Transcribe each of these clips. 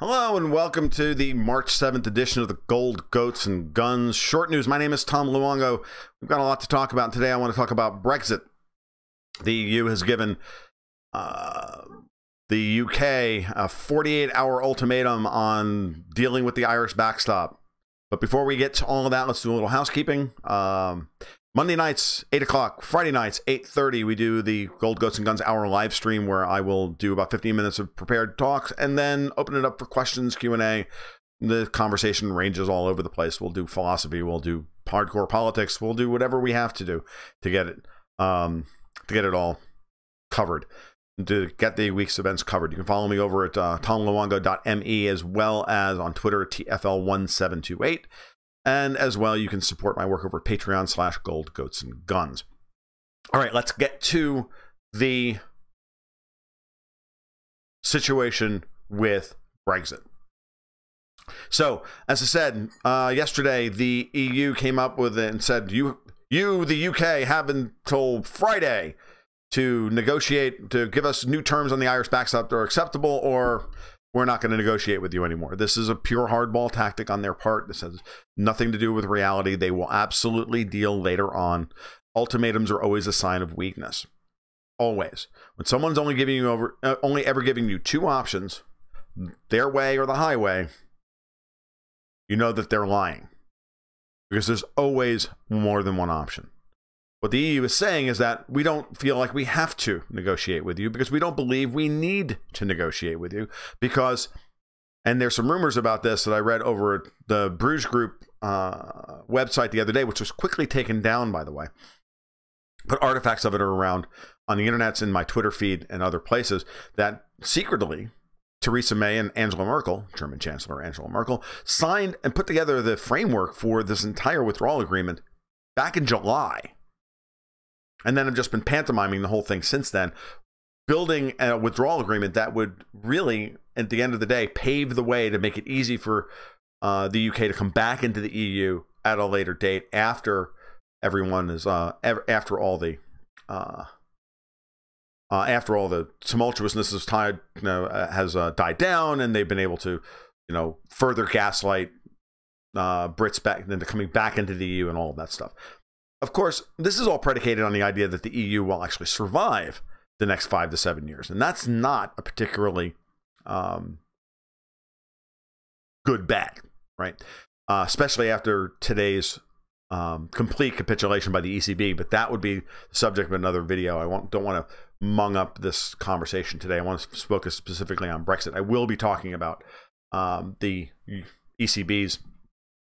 Hello and welcome to the March 7th edition of the Gold, Goats, and Guns Short News. My name is Tom Luongo. We've got a lot to talk about today. I want to talk about Brexit. The EU has given the UK a 48-hour ultimatum on dealing with the Irish backstop. But before we get to all of that, let's do a little housekeeping. Monday nights, 8 o'clock. Friday nights, 8:30, we do the Gold, Goats, and Guns hour live stream where I will do about 15 minutes of prepared talks and then open it up for questions, Q&A. The conversation ranges all over the place. We'll do philosophy. We'll do hardcore politics. We'll do whatever we have to do to get it all covered, to get the week's events covered. You can follow me over at tomluongo.me as well as on Twitter at TFL1728. And as well, you can support my work over at Patreon/Gold, Goats, and Guns. All right, let's get to the situation with Brexit. So, as I said, yesterday, the EU came up with it and said, you, the UK, have until Friday to negotiate, to give us new terms on the Irish backstop that are acceptable, or we're not going to negotiate with you anymore. This is a pure hardball tactic on their part. This has nothing to do with reality. They will absolutely deal later on. Ultimatums are always a sign of weakness. Always. When someone's only ever giving you two options, their way or the highway, you know that they're lying. Because there's always more than one option. What the EU is saying is that we don't feel like we have to negotiate with you because we don't believe we need to negotiate with you because, and there's some rumors about this that I read over at the Bruges Group website the other day, which was quickly taken down, by the way. But artifacts of it are around on the internets, in my Twitter feed and other places, that secretly Theresa May and Angela Merkel, German Chancellor Angela Merkel, signed and put together the framework for this entire withdrawal agreement back in July. And then I've just been pantomiming the whole thing since then, building a withdrawal agreement that would really, at the end of the day, pave the way to make it easy for the UK to come back into the EU at a later date after everyone is after all the tumultuousness has died down, and they've been able to further gaslight Brits back into coming back into the EU and all of that stuff. Of course, this is all predicated on the idea that the EU will actually survive the next 5 to 7 years. And that's not a particularly good bet, right? Especially after today's complete capitulation by the ECB. But that would be the subject of another video. I don't want to mung up this conversation today. I want to focus specifically on Brexit. I will be talking about the ECB's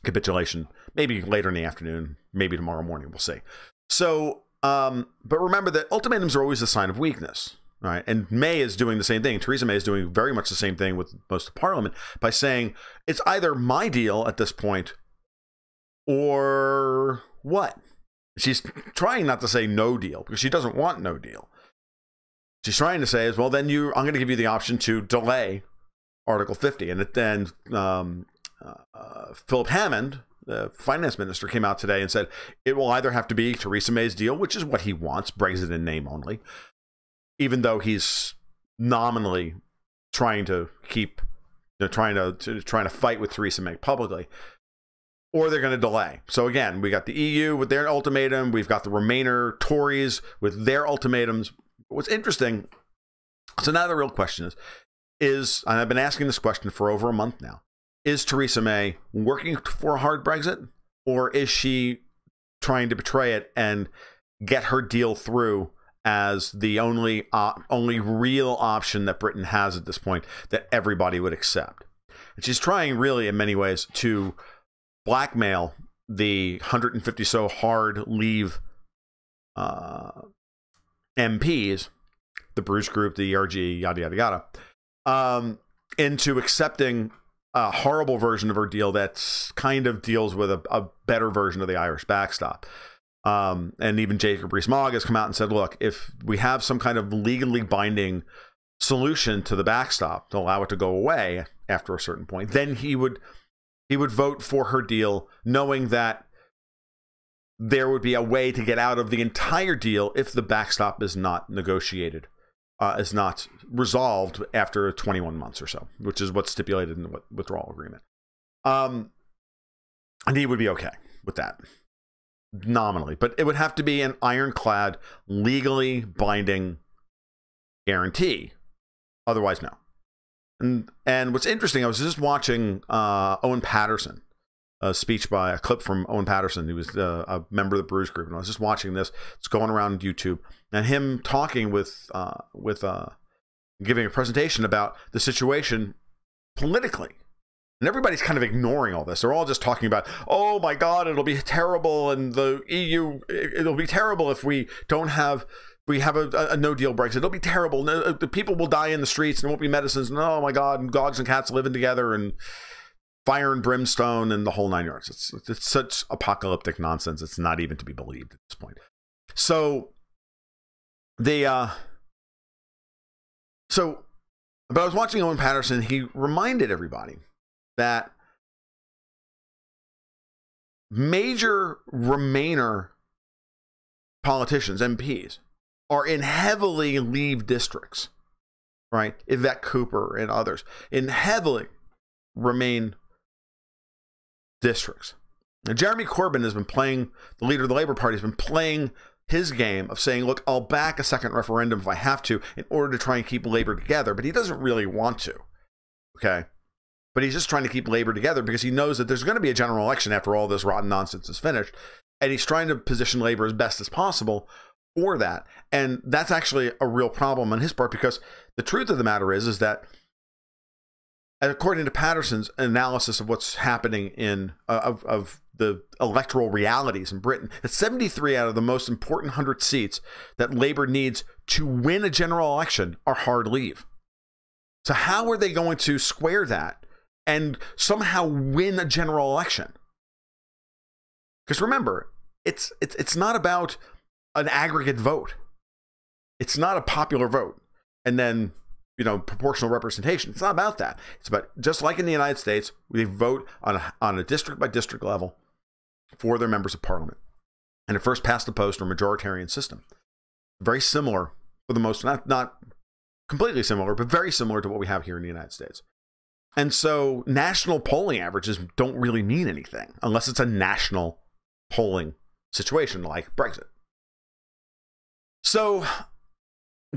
capitulation maybe later in the afternoon, maybe tomorrow morning, we'll see. So but remember that ultimatums are always a sign of weakness, right? And May is doing the same thing. Theresa May is doing very much the same thing with most of Parliament by saying it's either my deal at this point or what. She's trying not to say no deal because she doesn't want no deal. She's trying to say is, well, then I'm going to give you the option to delay Article 50. And then Philip Hammond, the finance minister, came out today and said it will either have to be Theresa May's deal, which is what he wants, Brexit in name only, even though he's nominally trying to keep, trying to fight with Theresa May publicly, or they're going to delay. So again, we got the EU with their ultimatum, we've got the Remainer Tories with their ultimatums. What's interesting, so now the real question is, and I've been asking this question for over a month now, is Theresa May working for a hard Brexit, or is she trying to betray it and get her deal through as the only real option that Britain has at this point that everybody would accept? And she's trying really in many ways to blackmail the 150 so hard leave MPs, the Bruges Group, the ERG, yada, yada, yada, into accepting a horrible version of her deal that kind of deals with a better version of the Irish backstop. And even Jacob Rees-Mogg has come out and said, look, if we have some kind of legally binding solution to the backstop to allow it to go away after a certain point, then he would vote for her deal, knowing that there would be a way to get out of the entire deal if the backstop is not negotiated is not resolved after 21 months or so, which is what's stipulated in the withdrawal agreement. And he would be okay with that nominally, but it would have to be an ironclad, legally binding guarantee. Otherwise, no. And what's interesting, I was just watching Owen Patterson, a clip from Owen Patterson, who was a member of the Bruce Group, and I was just watching this. It's going around YouTube, and him talking with giving a presentation about the situation politically. And everybody's kind of ignoring all this. They're all just talking about, oh my God, it'll be terrible, and the EU, it'll be terrible if we have a no-deal Brexit. It'll be terrible. No, the people will die in the streets, and there won't be medicines. And oh my God, and dogs and cats living together, and fire and brimstone, and the whole 9 yards. It's such apocalyptic nonsense. It's not even to be believed at this point. So but I was watching Owen Patterson. He reminded everybody that major Remainer politicians, MPs, are in heavily Leave districts, right? Yvette Cooper and others in heavily Remain districts. Now, Jeremy Corbyn has been playing, the leader of the Labour Party has been playing his game of saying, look, I'll back a second referendum if I have to in order to try and keep Labour together, but he doesn't really want to, okay? But he's just trying to keep Labour together because he knows that there's going to be a general election after all this rotten nonsense is finished, and he's trying to position Labour as best as possible for that. And that's actually a real problem on his part, because the truth of the matter is that according to Patterson's analysis of what's happening in of the electoral realities in Britain, that 73 out of the most important 100 seats that Labour needs to win a general election are hard Leave. So how are they going to square that and somehow win a general election? Because remember, it's not about an aggregate vote. It's not a popular vote and then, you know, proportional representation. It's not about that. It's about, just like in the United States, they vote on a district by district level for their members of parliament, and a first past the post or majoritarian system. Very similar for the most, not completely similar, but very similar to what we have here in the United States. And so national polling averages don't really mean anything unless it's a national polling situation like Brexit. So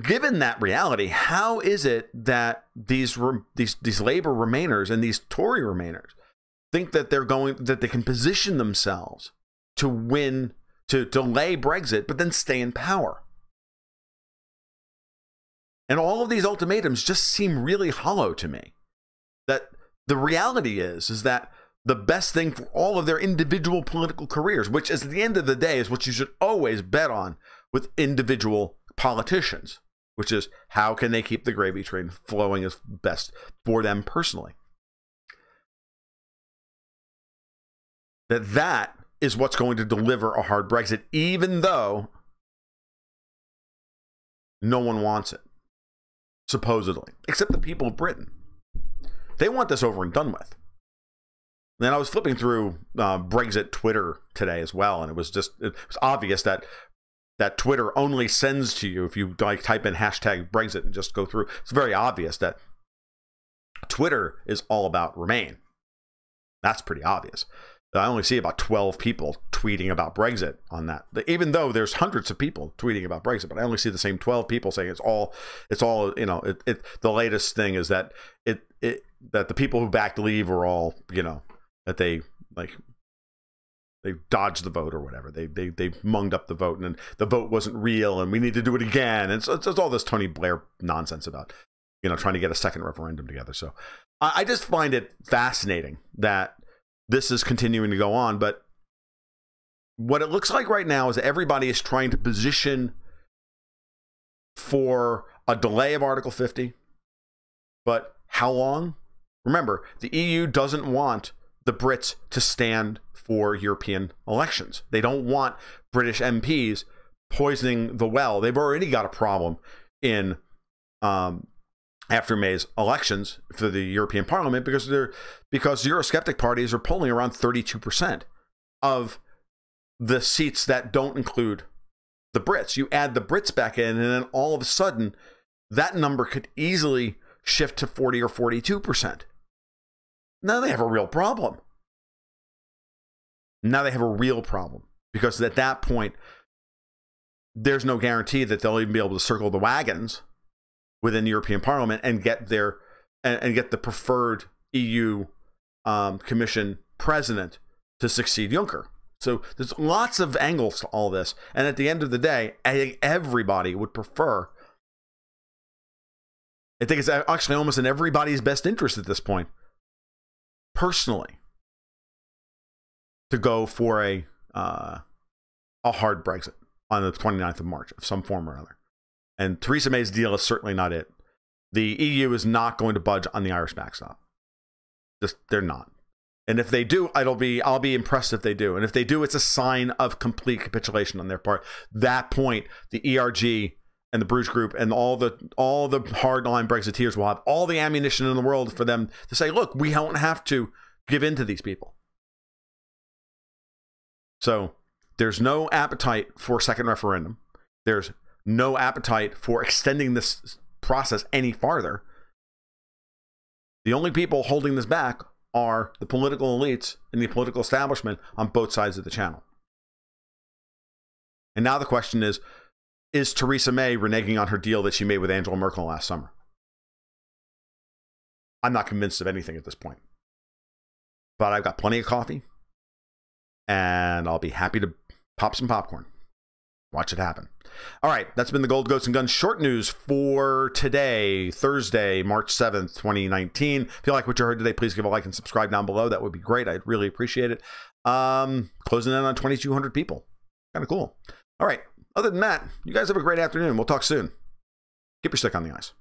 given that reality, how is it that these Labour Remainers and these Tory Remainers think that they can position themselves to win, to delay Brexit, but then stay in power? And all of these ultimatums just seem really hollow to me. That the reality is that the best thing for all of their individual political careers, which is at the end of the day is what you should always bet on with individual politicians, which is how can they keep the gravy train flowing as best for them personally. That is what's going to deliver a hard Brexit, even though no one wants it, supposedly, except the people of Britain. They want this over and done with. Then I was flipping through Brexit Twitter today as well, and it was obvious that Twitter only sends to you if you like type in hashtag Brexit and just go through. It's very obvious that Twitter is all about Remain. That's pretty obvious. I only see about 12 people tweeting about Brexit on that, even though there's hundreds of people tweeting about Brexit, but I only see the same 12 people saying it's all, you know, the latest thing is that that the people who backed Leave are all, you know, that they dodged the vote or whatever. They munged up the vote, and the vote wasn't real, and we need to do it again. And so it's all this Tony Blair nonsense about, you know, trying to get a second referendum together. So I just find it fascinating that this is continuing to go on. But what it looks like right now is that everybody is trying to position for a delay of Article 50. But how long? Remember, the EU doesn't want the Brits to stand for European elections. They don't want British MPs poisoning the well. They've already got a problem in after May's elections for the European Parliament because Eurosceptic parties are polling around 32% of the seats that don't include the Brits. You add the Brits back in, and then all of a sudden that number could easily shift to 40 or 42%. Now they have a real problem. Now they have a real problem, because at that point, there's no guarantee that they'll even be able to circle the wagons within the European Parliament and get their and get the preferred EU Commission president to succeed Juncker. So there's lots of angles to all this, and at the end of the day, I think everybody would prefer. I think it's actually almost in everybody's best interest at this point, personally, to go for a hard Brexit on the 29th of March of some form or another. And Theresa May's deal is certainly not it. The EU is not going to budge on the Irish backstop. Just, they're not. And if they do, I'll be impressed if they do. And if they do, it's a sign of complete capitulation on their part. That point, the ERG and the Bruges Group and all the hardline Brexiteers will have all the ammunition in the world for them to say, look, we don't have to give in to these people. So there's no appetite for a second referendum. There's no appetite for extending this process any farther. The only people holding this back are the political elites and the political establishment on both sides of the channel. And now the question is Theresa May reneging on her deal that she made with Angela Merkel last summer? I'm not convinced of anything at this point. But I've got plenty of coffee, and I'll be happy to pop some popcorn. Watch it happen. All right, that's been the Gold, Goats, and Guns short news for today, Thursday, March 7th, 2019. If you like what you heard today, please give a like and subscribe down below. That would be great. I'd really appreciate it. Closing in on 2,200 people. Kind of cool. All right, other than that, you guys have a great afternoon. We'll talk soon. Keep your stick on the ice.